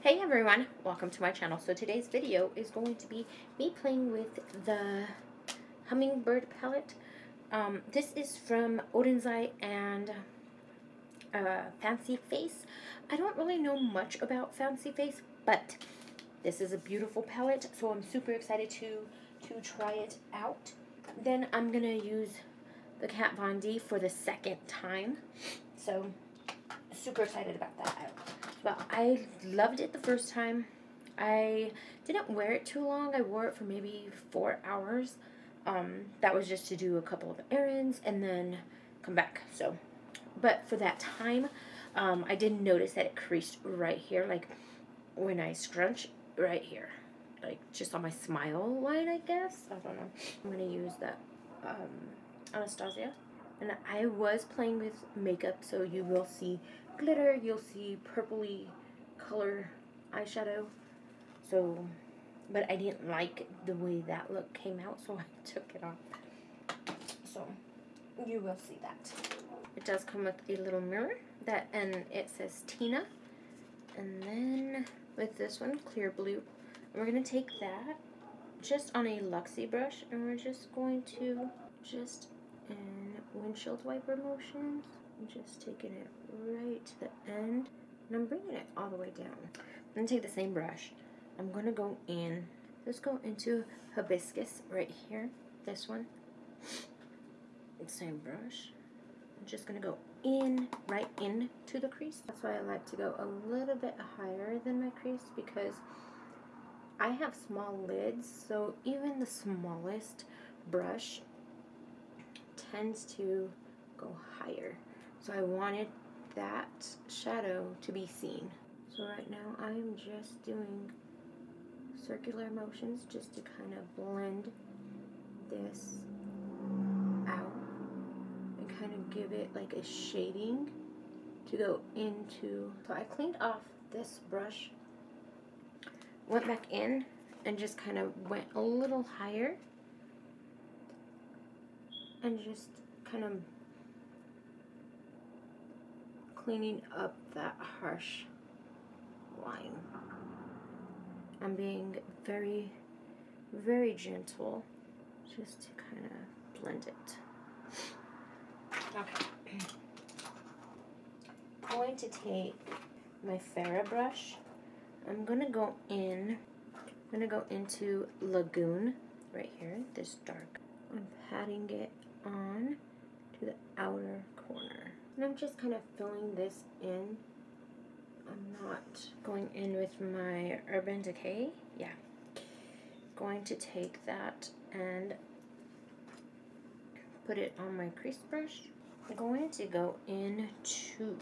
Hey everyone, welcome to my channel. So today's video is going to be me playing with the Hummingbird palette. This is from Odens and Fancy Face. I don't really know much about Fancy Face, but this is a beautiful palette, so I'm super excited to try it out. Then I'm gonna use the Kat Von D for the second time, so super excited about that. But I loved it the first time. I didn't wear it too long. I wore it for maybe 4 hours. That was just to do a couple of errands and then come back. So, but for that time, I did notice that it creased right here, like when I scrunch right here, like just on my smile line, I guess. I don't know. I'm gonna use that Anastasia, and I was playing with makeup, so you will see glitter, you'll see purpley color eyeshadow. So, but I didn't like the way that look came out, so I took it off. So, you will see that. It does come with a little mirror and it says Tina. And then with this one, clear blue, we're gonna take that just on a Luxie brush, and we're just going to just in windshield wiper motions. I'm just taking it right to the end, and I'm bringing it all the way down. I'm going to take the same brush. I'm going to go in, let's go into Hibiscus right here, this one. Same brush. I'm just going to go in, right into the crease. That's why I like to go a little bit higher than my crease, because I have small lids, so even the smallest brush tends to go higher. So I wanted that shadow to be seen. So right now I'm just doing circular motions just to kind of blend this out and kind of give it like a shading to go into. So I cleaned off this brush, went back in, and just kind of went a little higher and just kind of cleaning up that harsh line. I'm being very, very gentle just to kind of blend it. Okay. I'm going to take my Farrah brush. I'm gonna go into Lagoon right here, this dark. I'm patting it on to the outer corner. And I'm just kind of filling this in. I'm not going in with my Urban Decay. Yeah. Going to take that and put it on my crease brush. I'm going to go into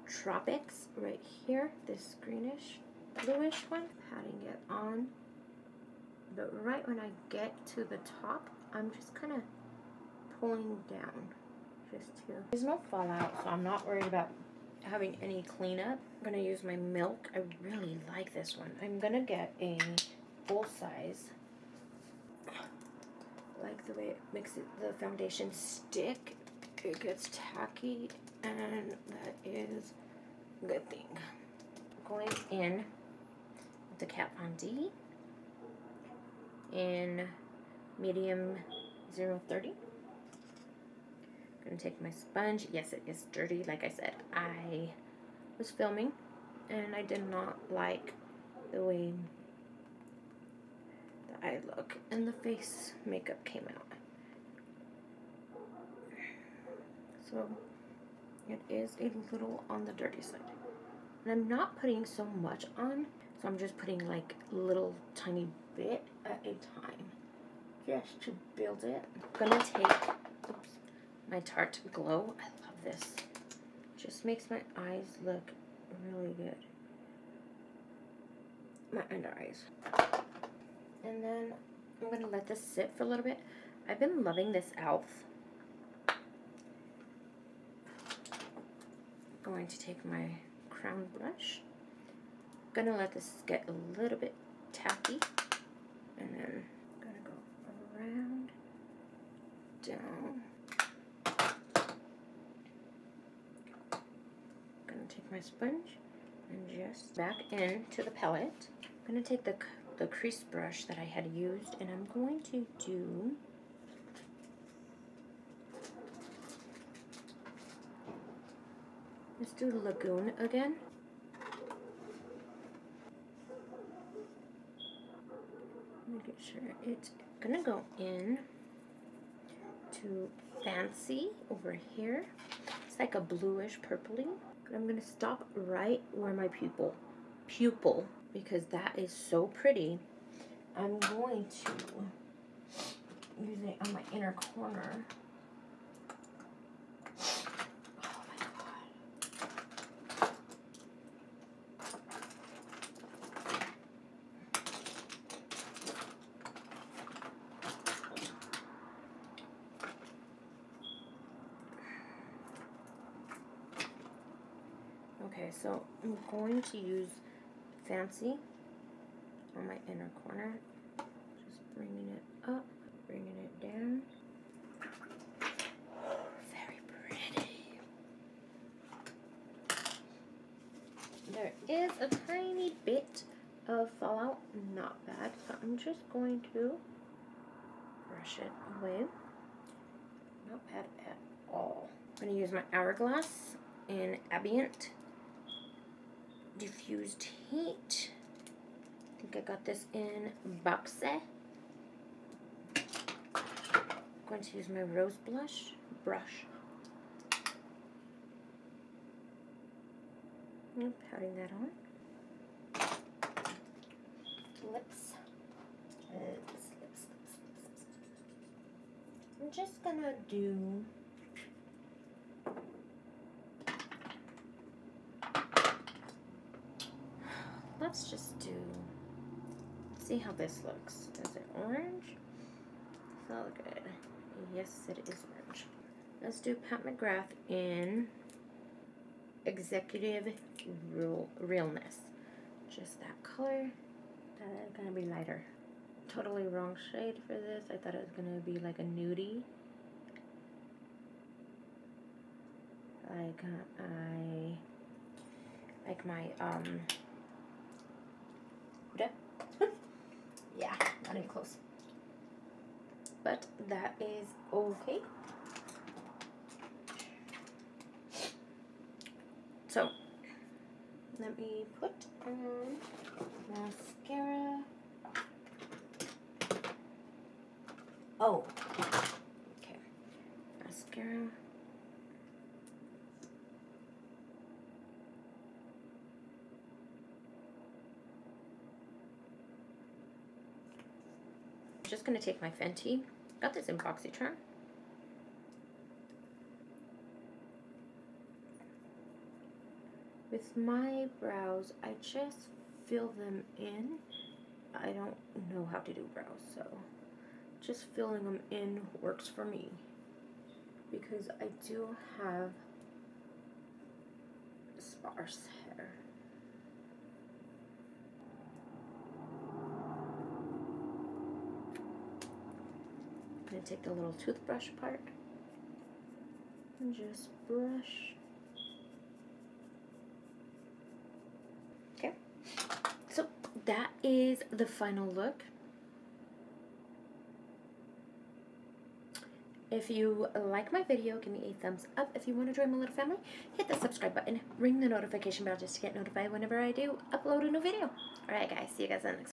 Tropics right here, this greenish, bluish one. Patting it on. But right when I get to the top, I'm just kind of pulling down. There's no fallout, so I'm not worried about having any cleanup. I'm gonna use my Milk. I really like this one. I'm gonna get a full size. I like the way it makes the foundation stick. It gets tacky, and that is a good thing. Going in with the Kat Von D in medium 030. Gonna take my sponge. Yes, it is dirty. Like I said, I was filming and I did not like the way the eye look and the face makeup came out. So it is a little on the dirty side. And I'm not putting so much on, so I'm just putting like a little tiny bit at a time just to build it. I'm gonna take, my Tarte Glow. I love this. Just makes my eyes look really good. My under eyes. And then I'm going to let this sit for a little bit. I've been loving this e.l.f. Going to take my crown brush. Going to let this get a little bit tacky. And then I'm going to go around, down. Take my sponge And just back into the palette. I'm going to take the crease brush that I had used, and I'm going to do let's do Lagoon again. Making sure it's gonna go in to Fancy over here. It's like a bluish purpley. But I'm gonna stop right where my pupil, because that is so pretty. I'm going to use it on my inner corner. Oh my god. Okay, so I'm going to use Fancy on my inner corner. Just bringing it up, bringing it down. Very pretty. There is a tiny bit of fallout, not bad. So I'm just going to brush it away. Not bad at all. I'm going to use my Hourglass in Ambient Diffused Heat. I think I got this in Boxe. I'm going to use my Rose brush. I'm patting that on. Lips. I'm just gonna do let's just do, see how this looks. Is it orange? It's not good. Yes, it is orange. Let's do Pat McGrath in Executive Realness. Just that color. That's gonna be lighter. Totally wrong shade for this. I thought it was gonna be like a nudie. Like I like my Huda. Yeah, not even close. But that is okay. So let me put on mascara. Oh, okay. Mascara. I'm just gonna take my Fenty. Got this in BoxyCharm. With my brows, I just fill them in. I don't know how to do brows, so just filling them in works for me because I do have sparse hair. I'm going to take the little toothbrush part and just brush. Okay, so that is the final look. If you like my video, give me a thumbs up. If you want to join my little family, hit the subscribe button, ring the notification bell just to get notified whenever I do upload a new video. Alright guys, see you guys in the next one.